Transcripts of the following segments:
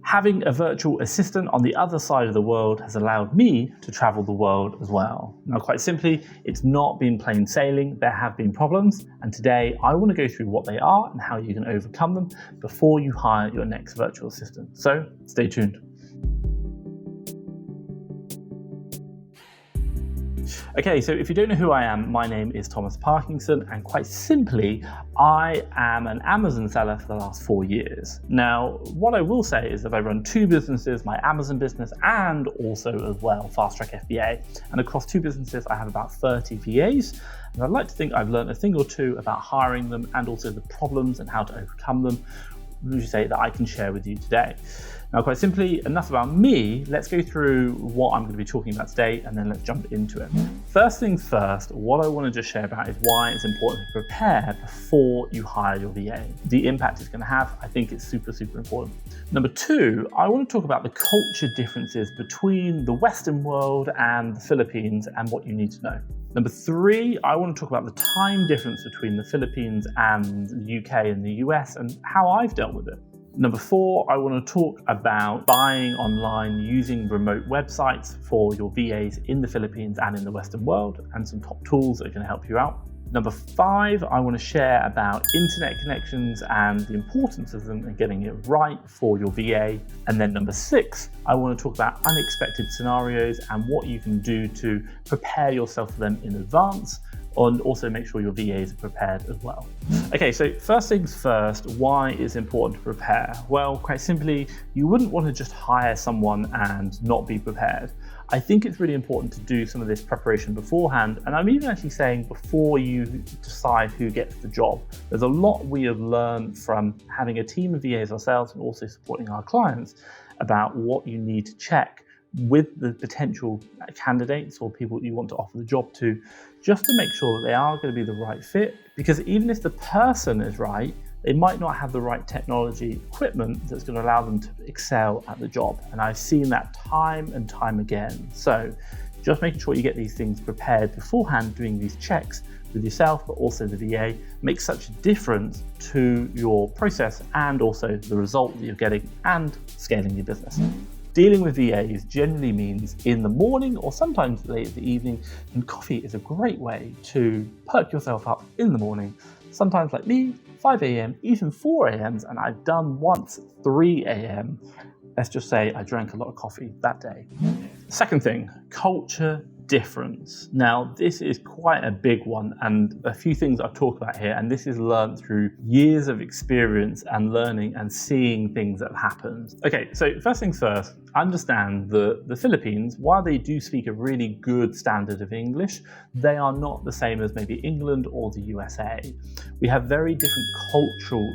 Having a virtual assistant on the other side of the world has allowed me to travel the world as well. Now, quite simply, it's not been plain sailing. There have been problems, and today I want to go through what they are and how you can overcome them before you hire your next virtual assistant. So stay tuned. Okay, so if you don't know who I am, my name is Thomas Parkinson, and quite simply, I am an Amazon seller for the last 4 years. Now, what I will say is that I run 2 businesses, my Amazon business and also as well FastTrackFBA. And across 2 businesses, I have about 30 VAs. And I'd like to think I've learned a thing or two about hiring them and also the problems and how to overcome them, would you say, that I can share with you today. Now, quite simply, enough about me. Let's go through what I'm going to be talking about today, and then let's jump into it. First things first, what I want to just share about is why it's important to prepare before you hire your VA. The impact it's going to have, I think it's super, super important. Number 2, I want to talk about the culture differences between the Western world and the Philippines and what you need to know. Number 3, I want to talk about the time difference between the Philippines and the UK and the US and how I've dealt with it. Number 4, I want to talk about buying online using remote websites for your VAs in the Philippines and in the Western world, and some top tools that are going to help you out. Number 5, I want to share about internet connections and the importance of them and getting it right for your VA. And then number 6, I want to talk about unexpected scenarios and what you can do to prepare yourself for them in advance, and also make sure your VAs are prepared as well. Okay, so first things first, why it's important to prepare? Well, quite simply, you wouldn't want to just hire someone and not be prepared. I think it's really important to do some of this preparation beforehand, and I'm even actually saying before you decide who gets the job. There's a lot we have learned from having a team of VAs ourselves and also supporting our clients about what you need to check with the potential candidates or people you want to offer the job to, just to make sure that they are going to be the right fit. Because even if the person is right, they might not have the right technology equipment that's going to allow them to excel at the job. And I've seen that time and time again. So just making sure you get these things prepared beforehand, doing these checks with yourself, but also the VA, makes such a difference to your process and also the result that you're getting and scaling your business. Dealing with VAs generally means in the morning or sometimes late in the evening, and coffee is a great way to perk yourself up in the morning. Sometimes, like me, 5 a.m, even 4 a.m, and I've done once 3 a.m. Let's just say I drank a lot of coffee that day. Second thing, culture difference. Now, this is quite a big one, and a few things I've talked about here, and this is learned through years of experience and learning and seeing things that have happened. Okay, so first things first, understand the Philippines, while they do speak a really good standard of English, they are not the same as maybe England or the USA. We have very different cultural,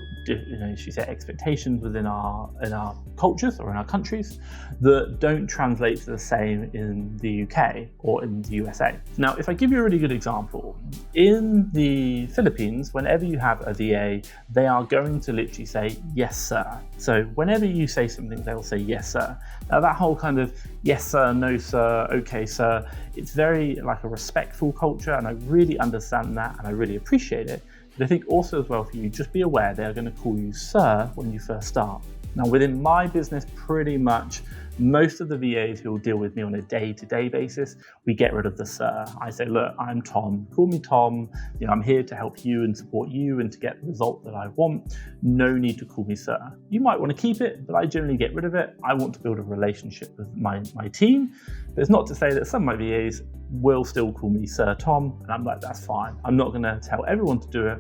expectations within our cultures or in our countries that don't translate to the same in the UK or in the USA. Now, if I give you a really good example, in the Philippines, whenever you have a VA, they are going to literally say, yes, sir. So whenever you say something, they'll say, yes, sir. Now, that whole kind of yes, sir, no, sir, okay, sir, it's very like a respectful culture, and I really understand that and I really appreciate it. But I think also as well for you, just be aware they're going to call you sir when you first start. Now, within my business, pretty much most of the VAs who will deal with me on a day-to-day basis, we get rid of the sir. I say, look, I'm Tom, call me Tom. I'm here to help you and support you and to get the result that I want. No need to call me sir. You might want to keep it, but I generally get rid of it. I want to build a relationship with my team. But it's not to say that some of my VAs will still call me Sir Tom, and I'm like, that's fine. I'm not going to tell everyone to do it,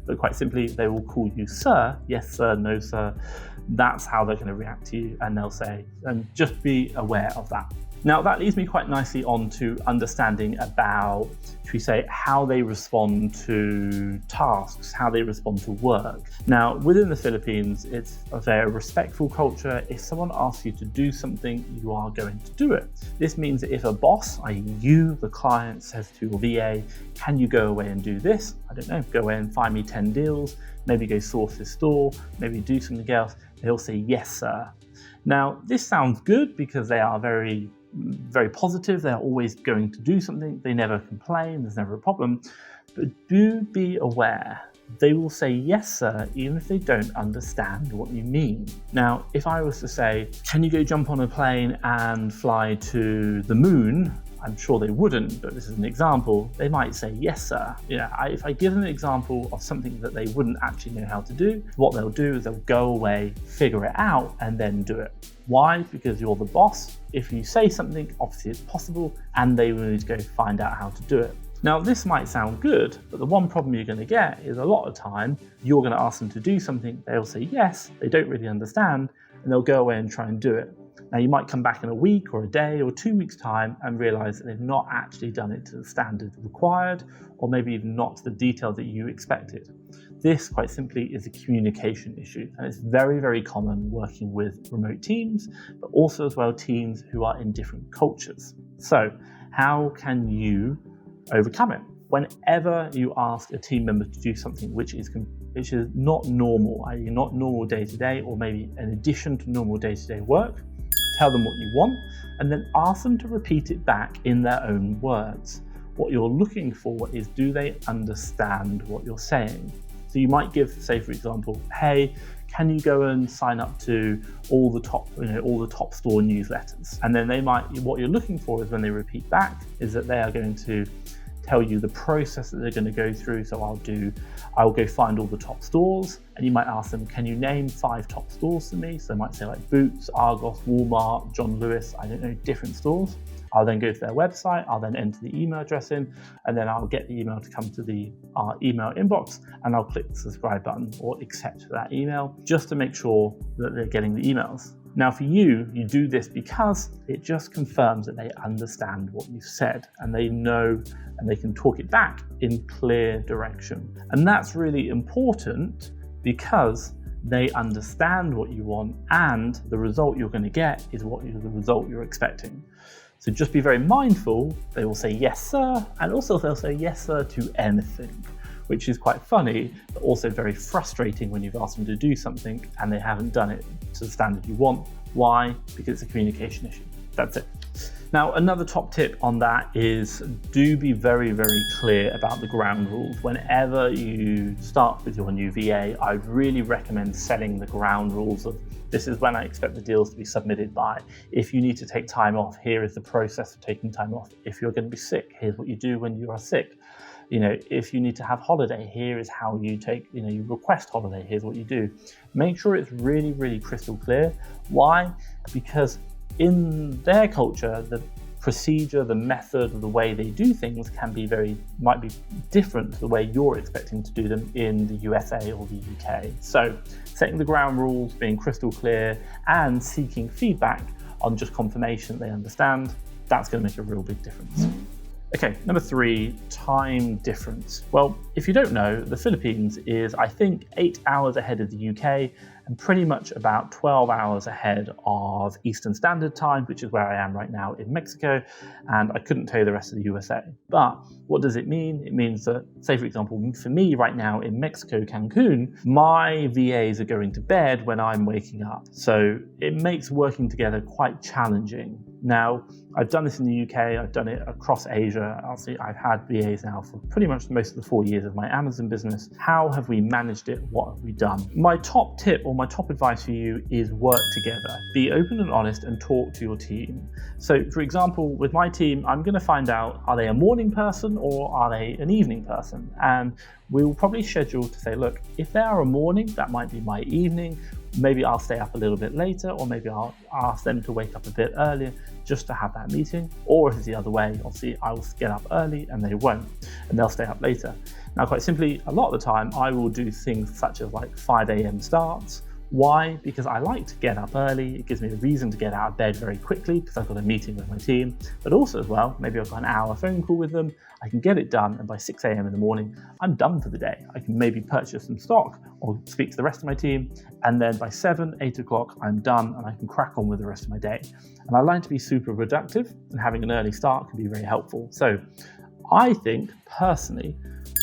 but quite simply, they will call you sir, yes sir, no sir. That's how they're going to react to you, and they'll say, and just be aware of that. Now, that leads me quite nicely on to understanding about, should we say, how they respond to tasks, how they respond to work. Now, within the Philippines, it's a very respectful culture. If someone asks you to do something, you are going to do it. This means that if a boss, i.e. you, the client, says to your VA, can you go away and do this? I don't know, go away and find me 10 deals, maybe go source this store, maybe do something else, they'll say, yes, sir. Now, this sounds good because they are very positive. They're always going to do something. They never complain. There's never a problem. But do be aware they will say yes sir, even if they don't understand what you mean. Now, if I was to say, can you go jump on a plane and fly to the moon? I'm sure they wouldn't, but this is an example. They might say yes sir. If I give them an example of something that they wouldn't actually know how to do, what they'll do is they'll go away, figure it out, and then do it. Why? Because you're the boss. If you say something, obviously it's possible, and they will need to go find out how to do it. Now, this might sound good, but the one problem you're going to get is a lot of time you're going to ask them to do something, they'll say yes, they don't really understand, and they'll go away and try and do it. Now, you might come back in a week or a day or 2 weeks' time and realize that they've not actually done it to the standard required, or maybe even not to the detail that you expected. This, quite simply, is a communication issue, and it's very, very common working with remote teams, but also as well teams who are in different cultures. So, how can you overcome it? Whenever you ask a team member to do something which is not normal, i.e. not normal day-to-day, or maybe in addition to normal day-to-day work, tell them what you want, and then ask them to repeat it back in their own words. What you're looking for is, do they understand what you're saying? So you might give, say for example, hey, can you go and sign up to all the top store newsletters? And then what you're looking for is when they repeat back, is that they are going to tell you the process that they're going to go through. So I'll go find all the top stores, and you might ask them, can you name 5 top stores for me? So they might say like Boots, Argos, Walmart, John Lewis, I don't know, different stores. I'll then go to their website, I'll then enter the email address in, and then I'll get the email to come to our email inbox, and I'll click the subscribe button or accept that email just to make sure that they're getting the emails. Now for you do this because it just confirms that they understand what you've said, and they know and they can talk it back in clear direction. And that's really important because they understand what you want, and the result you're going to get is the result you're expecting. So just be very mindful. They will say yes sir, and also they'll say yes sir to anything, which is quite funny, but also very frustrating when you've asked them to do something and they haven't done it to the standard you want. Why? Because it's a communication issue. That's it. Now, another top tip on that is, do be very, very clear about the ground rules. Whenever you start with your new VA, I'd really recommend setting the ground rules of, this is when I expect the deals to be submitted by. If you need to take time off, here is the process of taking time off. If you're going to be sick, here's what you do when you are sick. If you need to have holiday, here is how you you request holiday, here's what you do. Make sure it's really, really crystal clear. Why? Because in their culture, the procedure, the method, the way they do things might be different to the way you're expecting to do them in the USA or the UK. So setting the ground rules, being crystal clear, and seeking feedback on just confirmation they understand, that's going to make a real big difference. Okay, number 3, time difference. Well, if you don't know, the Philippines is, I think, 8 hours ahead of the UK and pretty much about 12 hours ahead of Eastern Standard Time, which is where I am right now in Mexico, and I couldn't tell you the rest of the USA. But what does it mean? It means that, say for example, for me right now in Mexico, Cancun, my VAs are going to bed when I'm waking up. So it makes working together quite challenging. Now, I've done this in the UK, I've done it across Asia. I've had VAs now for pretty much most of the 4 years of my Amazon business. How have we managed it? What have we done? My top tip or my top advice for you is work together. Be open and honest and talk to your team. So for example, with my team, I'm going to find out, are they a morning person or are they an evening person? And we will probably schedule to say, look, if they are a morning, that might be my evening. Maybe I'll stay up a little bit later, or maybe I'll ask them to wake up a bit earlier just to have that meeting. Or if it's the other way, obviously I will get up early and they won't, and they'll stay up later. Now, quite simply, a lot of the time I will do things such as like 5 a.m. starts. Why? Because I like to get up early. It gives me a reason to get out of bed very quickly because I've got a meeting with my team. But also as well, maybe I've got an hour phone call with them. I can get it done, and by 6 a.m. in the morning, I'm done for the day. I can maybe purchase some stock or speak to the rest of my team. And then by 7, 8 o'clock, I'm done and I can crack on with the rest of my day. And I like to be super productive, and having an early start can be very helpful. So I think personally,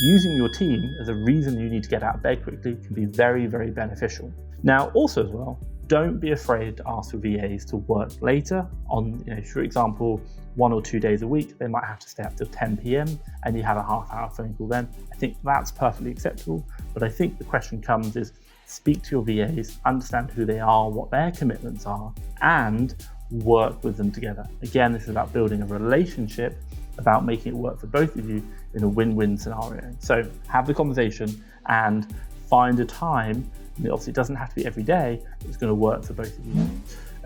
using your team as a reason you need to get out of bed quickly can be very, very beneficial. Now, also as well, don't be afraid to ask for VAs to work later on, for example, 1 or 2 days a week. They might have to stay up till 10 p.m. and you have a half-hour phone call then. I think that's perfectly acceptable. But I think the question comes is, speak to your VAs, understand who they are, what their commitments are, and work with them together. Again, this is about building a relationship, about making it work for both of you in a win-win scenario. So have the conversation and find a time. Obviously, it doesn't have to be every day, but it's going to work for both of you.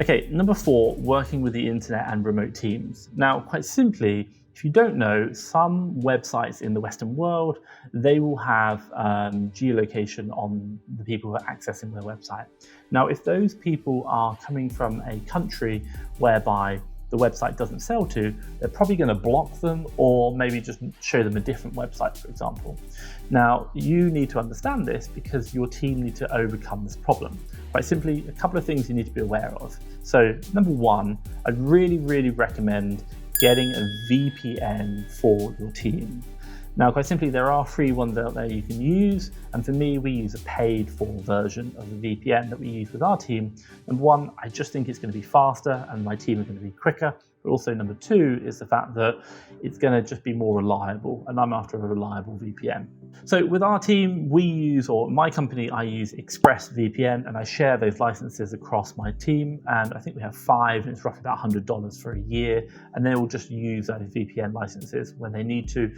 Okay, number 4, working with the internet and remote teams. Now, quite simply, if you don't know, some websites in the Western world, they will have geolocation on the people who are accessing their website. Now, if those people are coming from a country whereby the website doesn't sell to, they're probably going to block them or maybe just show them a different website, for example. Now, you need to understand this because your team need to overcome this problem. Quite simply, a couple of things you need to be aware of. So, number 1, I'd really recommend getting a VPN for your team. Now, quite simply, there are free ones out there you can use, and for me, we use a paid-for version of the VPN that we use with our team. Number 1, I just think it's going to be faster and my team are going to be quicker, but also number 2 is the fact that it's going to just be more reliable, and I'm after a reliable VPN. So with our team, we use, or my company, I use ExpressVPN, and I share those licenses across my team, and I think we have 5, and it's roughly about $100 for a year, and they will just use those VPN licenses when they need to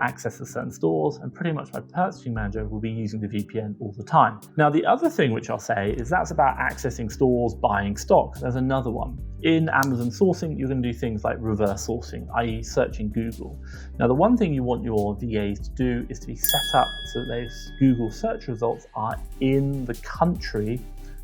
access the certain stores, and pretty much my purchasing manager will be using the VPN all the time. Now, the other thing which I'll say is that's about accessing stores, buying stock. There's another one. In Amazon sourcing, you're going to do things like reverse sourcing, i.e. searching Google. Now, the one thing you want your VAs to do is to be set up so that those Google search results are in the country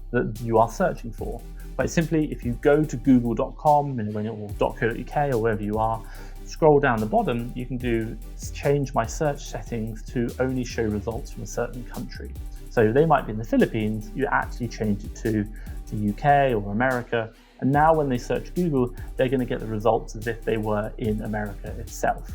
that you are searching for. Quite simply, if you go to google.com or .co.uk or wherever you are, scroll down the bottom, you can change my search settings to only show results from a certain country. So they might be in the Philippines, you actually change it to the UK or America, and now when they search Google, they're going to get the results as if they were in America itself.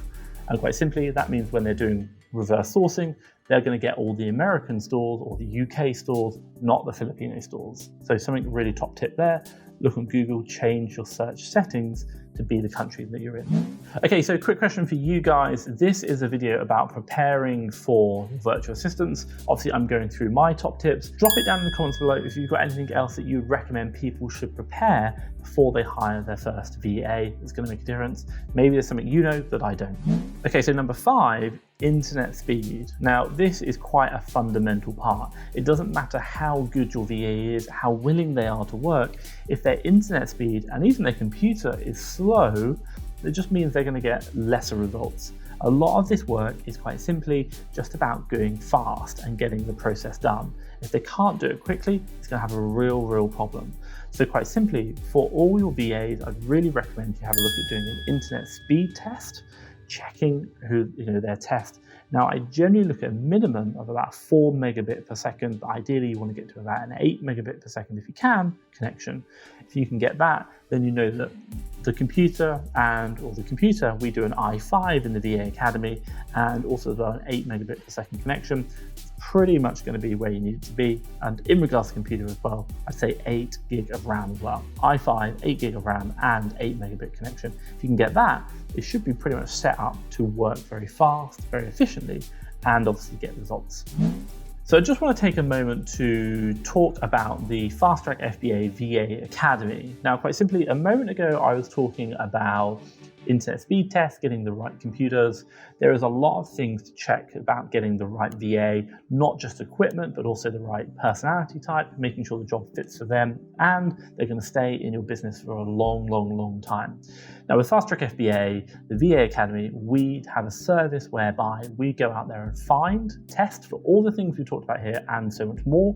And quite simply, that means when they're doing reverse sourcing, they're going to get all the American stores or the UK stores, not the Filipino stores. So something really top tip there, look on Google, change your search settings to be the country that you're in. Okay, so quick question for you guys. This is a video about preparing for virtual assistants. Obviously, I'm going through my top tips. Drop it down in the comments below if you've got anything else that you recommend people should prepare before they hire their first VA. It's going to make a difference. Maybe there's something you know that I don't. Okay, so number 5, internet speed. Now, this is quite a fundamental part. It doesn't matter how good your VA is, how willing they are to work. If their internet speed and even their computer is slow, it just means they're going to get lesser results. A lot of this work is quite simply just about going fast and getting the process done. If they can't do it quickly, it's going to have a real problem. So quite simply, for all your VAs, I'd really recommend you have a look at doing an internet speed test, checking their test. Now, I generally look at a minimum of about 4 megabit per second, but ideally you want to get to about an 8 megabit per second if you can connection. If you can get that, then you know that the computer, we do an i5 in the VA Academy, and also as well an 8 megabit per second connection. It's pretty much going to be where you need it to be. And in regards to computer as well, I'd say 8 gig of RAM as well. i5, 8 gig of RAM, and 8 megabit connection. If you can get that, it should be pretty much set up to work very fast, very efficiently, and obviously get results. So I just want to take a moment to talk about the FastTrackFBA VA Academy. Now, quite simply, a moment ago, I was talking about internet speed tests, getting the right computers. There is a lot of things to check about getting the right VA, not just equipment, but also the right personality type, making sure the job fits for them, and they're going to stay in your business for a long time. Now, with FastTrackFBA, the VA Academy, we have a service whereby we go out there and find, test for all the things we talked about here and so much more.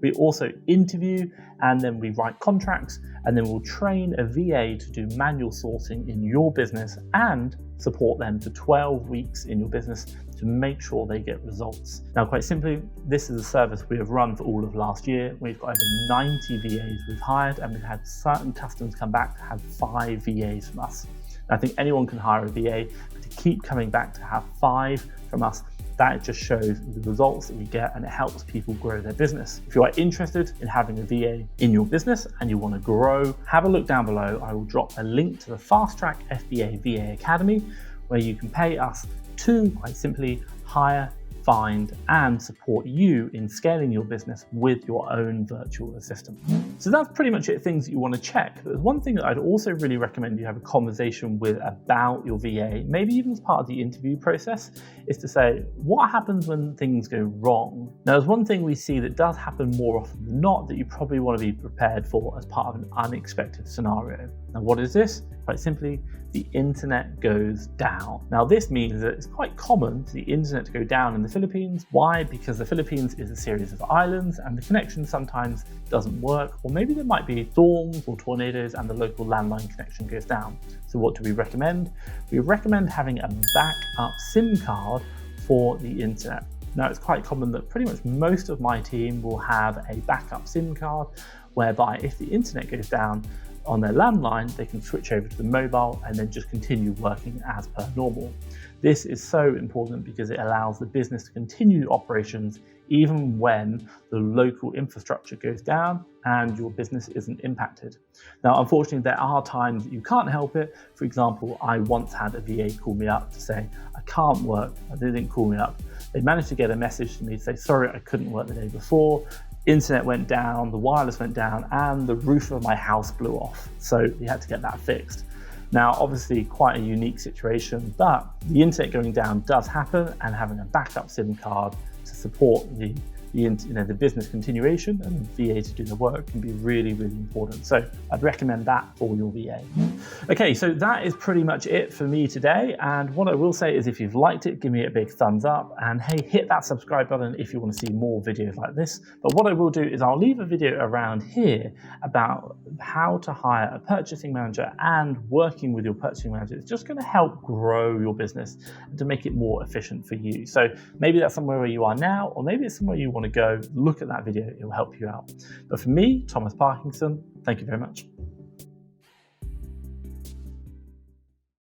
We also interview, and then we write contracts, and then we'll train a VA to do manual sourcing in your business and support them for 12 weeks in your business to make sure they get results. Now, quite simply, this is a service we have run for all of last year. We've got over 90 VAs we've hired, and we've had certain customers come back to have 5 VAs from us. I think anyone can hire a VA, but to keep coming back to have 5 from us That just shows the results that we get, and it helps people grow their business. If you are interested in having a VA in your business and you want to grow, have a look down below. I will drop a link to the FastTrackFBA VA Academy, where you can pay us to quite simply hire, find, and support you in scaling your business with your own virtual assistant. So that's pretty much it, things that you want to check. But there's one thing that I'd also really recommend you have a conversation with about your VA, maybe even as part of the interview process, is to say, what happens when things go wrong? Now, there's one thing we see that does happen more often than not that you probably want to be prepared for as part of an unexpected scenario. Now, what is this? Quite simply, the internet goes down. Now, this means that it's quite common for the internet to go down in the Philippines. Why? Because the Philippines is a series of islands and the connection sometimes doesn't work, or maybe there might be storms or tornadoes and the local landline connection goes down. So what do we recommend? We recommend having a backup SIM card for the internet. Now, it's quite common that pretty much most of my team will have a backup SIM card, whereby if the internet goes down on their landline, they can switch over to the mobile and then just continue working as per normal. This is so important because it allows the business to continue operations even when the local infrastructure goes down and your business isn't impacted. Now, unfortunately, there are times that you can't help it. For example, I once had a VA call me up to say, I can't work. They didn't call me up. They managed to get a message to me to say, sorry, I couldn't work the day before. Internet went down, the wireless went down, and the roof of my house blew off. So we had to get that fixed. Now, obviously quite a unique situation, but the internet going down does happen, and having a backup SIM card to support the business continuation and VA to do the work can be really, really important. So I'd recommend that for your VA. Okay, so that is pretty much it for me today. And what I will say is if you've liked it, give me a big thumbs up, and hey, hit that subscribe button if you want to see more videos like this. But what I will do is I'll leave a video around here about how to hire a purchasing manager and working with your purchasing manager. It's just going to help grow your business and to make it more efficient for you. So maybe that's somewhere where you are now, or maybe it's somewhere you want to go. Look at that video, it will help you out. But for me, Thomas Parkinson, thank you very much.